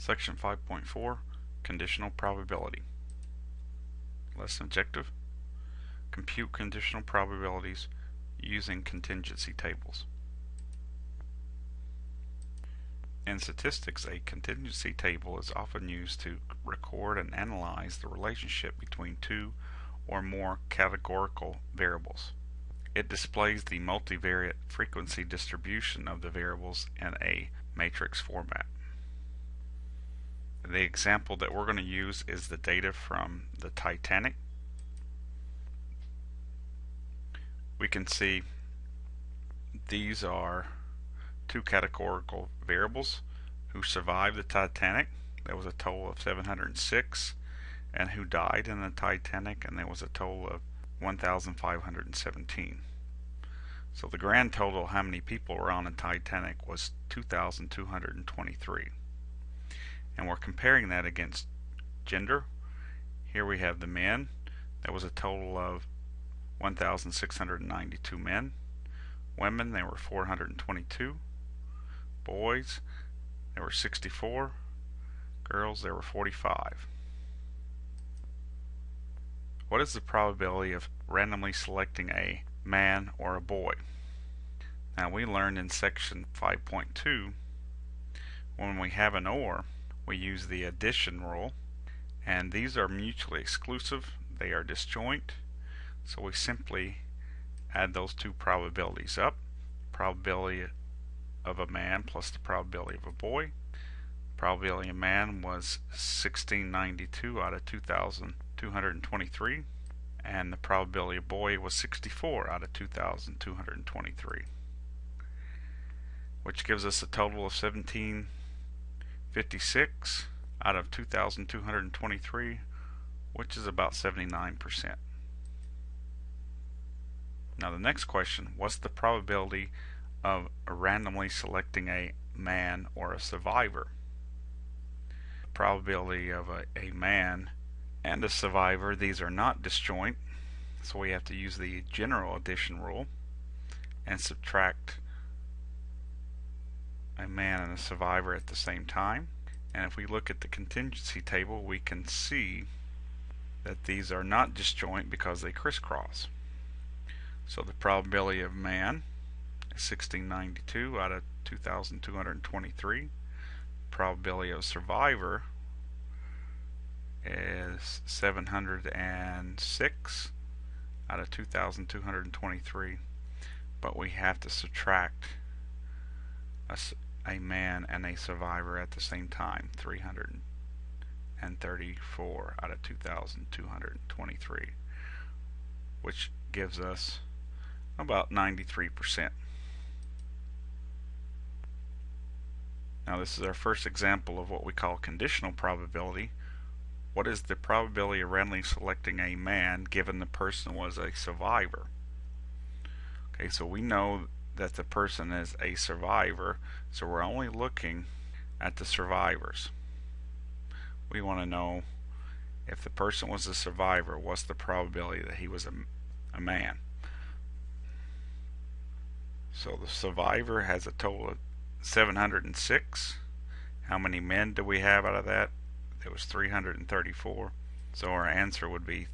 Section 5.4 Conditional Probability. Lesson objective: compute conditional probabilities using contingency tables. In statistics, a contingency table is often used to record and analyze the relationship between two or more categorical variables. It displays the multivariate frequency distribution of the variables in a matrix format. The example that we're going to use is the data from the Titanic. We can see these are two categorical variables: who survived the Titanic, there was a total of 706, and who died in the Titanic, and there was a total of 1,517. So the grand total, how many people were on the Titanic, was 2,223. And we're comparing that against gender. Here we have the men. There was a total of 1,692 men. Women, there were 422. Boys, there were 64. Girls, there were 45. What is the probability of randomly selecting a man or a boy? Now, we learned in section 5.2, when we have an OR, we use the addition rule, and these are mutually exclusive. They are disjoint, so we simply add those two probabilities up. Probability of a man plus the probability of a boy. Probability of man was 1692 out of 2,223, and the probability of boy was 64 out of 2,223, which gives us a total of 1,756 out of 2,223, which is about 79%. Now the next question: what's the probability of randomly selecting a man or a survivor? The probability of a man and a survivor, these are not disjoint, so we have to use the general addition rule and subtract a man and a survivor at the same time. And if we look at the contingency table, we can see that these are not disjoint because they crisscross. So the probability of man is 1692 out of 2,223. Probability of survivor is 706 out of 2,223, but we have to subtract a man and a survivor at the same time, 334 out of 2,223, which gives us about 93%. Now this is our first example of what we call conditional probability. What is the probability of randomly selecting a man given the person was a survivor? Okay, so we know that the person is a survivor, so we're only looking at the survivors. We want to know if the person was a survivor, what's the probability that he was a man? So the survivor has a total of 706. How many men do we have out of that? There was 334. So our answer would be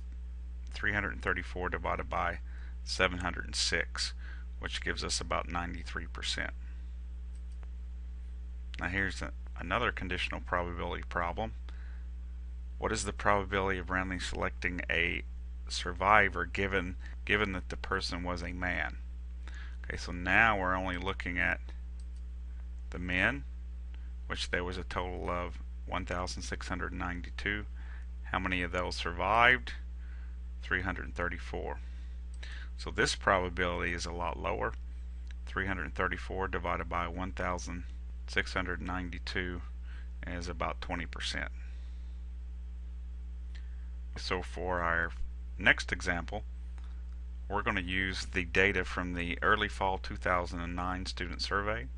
334 divided by 706, which gives us about 93%. Now here's another conditional probability problem. What is the probability of randomly selecting a survivor given that the person was a man? Okay, so now we're only looking at the men, which there was a total of 1,692. How many of those survived? 334. So this probability is a lot lower. 334 divided by 1,692 is about 20%. So for our next example, we're going to use the data from the early fall 2009 student survey,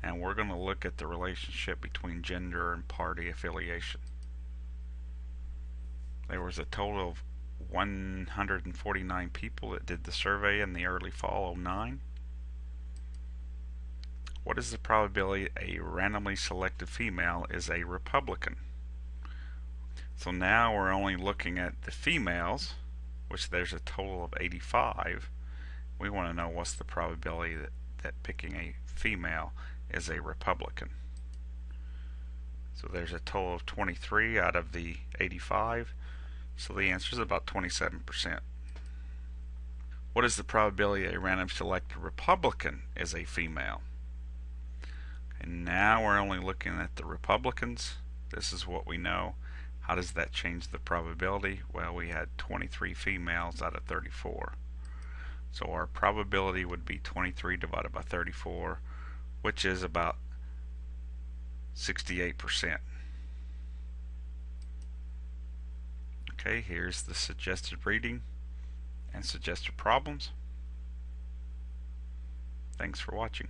and we're going to look at the relationship between gender and party affiliation. There was a total of 149 people that did the survey in the early fall 09. What is the probability a randomly selected female is a Republican? So now we're only looking at the females, which there's a total of 85. We want to know what's the probability that picking a female is a Republican. So there's a total of 23 out of the 85. So the answer is about 27%. What is the probability a random selected Republican is a female? And now we're only looking at the Republicans. This is what we know. How does that change the probability? Well, we had 23 females out of 34. So our probability would be 23 divided by 34, which is about 68%. Okay, here's the suggested reading and suggested problems. Thanks for watching.